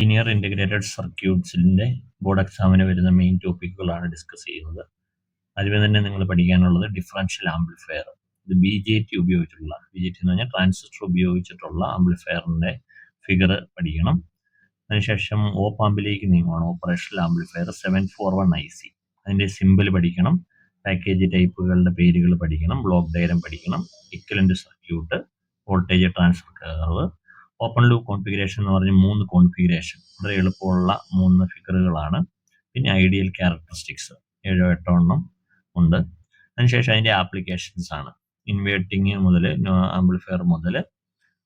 Linear integrated സർക്യൂട്ട്സിൻ്റെ board എക്സാമിന് വരുന്ന main ടോപ്പിക്കുകളാണ് discuss ചെയ്യുന്നത്. ആദ്യമേ തന്നെ നിങ്ങൾ പഠിക്കാനുള്ളത് ഡിഫറൻഷ്യൽ ആംപ്ലിഫയർ. ഇത് BJT ഉപയോഗിച്ചിട്ടുള്ള, BJT എന്ന് പറഞ്ഞാൽ ട്രാൻസിസ്റ്റർ ഉപയോഗിച്ചിട്ടുള്ള ആംപ്ലിഫയറിൻ്റെ ഫിഗർ പഠിക്കണം. അതിനുശേഷം ഓപ്പ് ആമ്പിലേക്ക് നീങ്ങുകയാണ്. ഓപ്പറേഷണൽ ആംപ്ലിഫയർ 741 IC, അതിൻ്റെ സിമ്പിൾ പഠിക്കണം. പാക്കേജ് ടൈപ്പുകളുടെ പേരുകൾ പഠിക്കണം. ബ്ലോക്ക് ഡയഗ്രം പഠിക്കണം. Equivalent circuit, voltage transfer curve, open loop configuration എന്ന് പറഞ്ഞ് 3 കോൺഫിഗറേഷൻ, വളരെ എളുപ്പമുള്ള 3 ഫിഗറുകളാണ്. പിന്നെ ഐഡിയൽ ക്യാരക്ടറിസ്റ്റിക്സ് 7-8 എണ്ണം ഉണ്ട്. അതിനുശേഷം അതിൻ്റെ ആപ്ലിക്കേഷൻസ് ആണ്. ഇൻവേർട്ടിങ് മുതൽ ആംപ്ലിഫയർ മുതൽ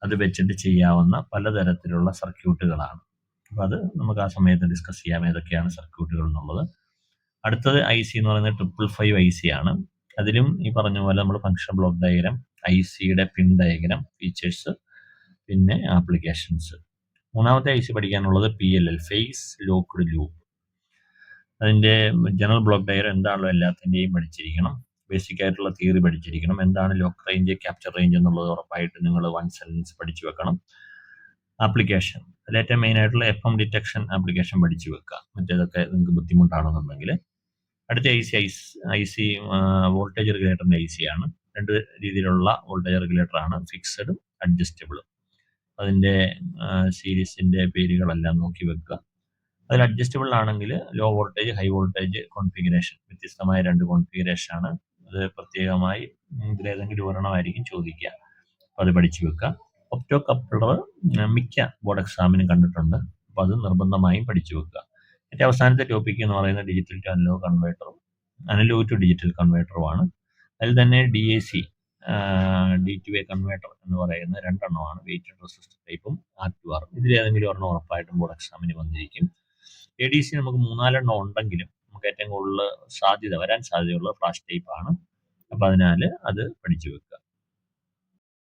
അത് വെച്ചിട്ട് ചെയ്യാവുന്ന പലതരത്തിലുള്ള സർക്യൂട്ടുകളാണ്. അപ്പോൾ അത് നമുക്ക് ആ സമയത്ത് ഡിസ്കസ് ചെയ്യാം, ഏതൊക്കെയാണ് സർക്യൂട്ടുകൾ എന്നുള്ളത്. അടുത്തത് IC എന്ന് പറയുന്നത് 555 IC ആണ്. അതിലും ഈ പറഞ്ഞ പോലെ നമ്മൾ ഫംഗ്ഷൻ ബ്ലോക്ക് ഡയഗ്രാം, ICയുടെ പിൻ ഡയഗ്രാം, ഫീച്ചേഴ്സ്, പിന്നെ ആപ്ലിക്കേഷൻസ്. മൂന്നാമത്തെ IC പഠിക്കാനുള്ളത് PLL, ഫേസ് ലോക്ക്ഡ് ലൂപ്പ്. അതിൻ്റെ ജനറൽ ബ്ലോക്ക് ഡയഗ്രാം എന്താണല്ലോ എല്ലാത്തിൻ്റെയും പഠിച്ചിരിക്കണം. ബേസിക് ആയിട്ടുള്ള തിയറി പഠിച്ചിരിക്കണം. എന്താണ് ലോക്ക് റേഞ്ച്, ക്യാപ്ചർ റേഞ്ച് എന്നുള്ളത് ഉറപ്പായിട്ട് നിങ്ങൾ 1 സെൻറ്റൻസ് പഠിച്ചു വെക്കണം. ആപ്ലിക്കേഷൻ, അതിലേറ്റവും മെയിൻ ആയിട്ടുള്ള FM ഡിറ്റക്ഷൻ ആപ്ലിക്കേഷൻ പഠിച്ചു വെക്കുക. മറ്റേതൊക്കെ നിങ്ങൾക്ക് ബുദ്ധിമുട്ടാണെന്നുണ്ടെങ്കിൽ. അടുത്ത IC വോൾട്ടേജ് റെഗുലേറ്ററിൻ്റെ IC ആണ്. 2 രീതിയിലുള്ള വോൾട്ടേജ് റെഗുലേറ്റർ ആണ്, ഫിക്സഡും അഡ്ജസ്റ്റബിളും. അതിൻ്റെ സീരീസിൻ്റെ പേരുകളെല്ലാം നോക്കി വെക്കുക. അതിൽ അഡ്ജസ്റ്റബിൾ ആണെങ്കിൽ low voltage, high voltage configuration, വ്യത്യസ്തമായ 2 കോൺഫിഗറേഷൻ ആണ്. അത് പ്രത്യേകമായി ഇതിലേതെങ്കിലും ഒരെണ്ണമായിരിക്കും ചോദിക്കുക, അപ്പോൾ അത് പഠിച്ചു വെക്കുക. ഒപ്റ്റോ കപ്ലർ മിക്ക ബോർഡ് എക്സാമിനും കണ്ടിട്ടുണ്ട്, അപ്പോൾ അത് നിർബന്ധമായും പഠിച്ചു വെക്കുക. ഏറ്റവും അവസാനത്തെ ടോപ്പിക് എന്ന് പറയുന്നത് ഡിജിറ്റൽ ടു അനലോഗ് കൺവേർട്ടറും അനലോഗ് ടു ഡിജിറ്റൽ കൺവേർട്ടറുമാണ്. അതിൽ തന്നെ DAC, D2A കൺവേർട്ടർ എന്ന് പറയുന്ന 2 എണ്ണമാണ്, വെയിറ്റഡ് റെസിസ്റ്റർ ടൈപ്പും R2R. ഇതിലേതെങ്കിലും ഒരെണ്ണം ഉറപ്പായിട്ടും ബോർഡ് എക്സാമിന് വന്നിരിക്കും. ADC നമുക്ക് 3-4 എണ്ണം ഉണ്ടെങ്കിലും നമുക്ക് ഏറ്റവും കൂടുതൽ വരാൻ സാധ്യതയുള്ള ഫ്ലാഷ് ടൈപ്പ് ആണ്. അപ്പോൾ അതിനാൽ അത് പഠിച്ചു വെക്കുക.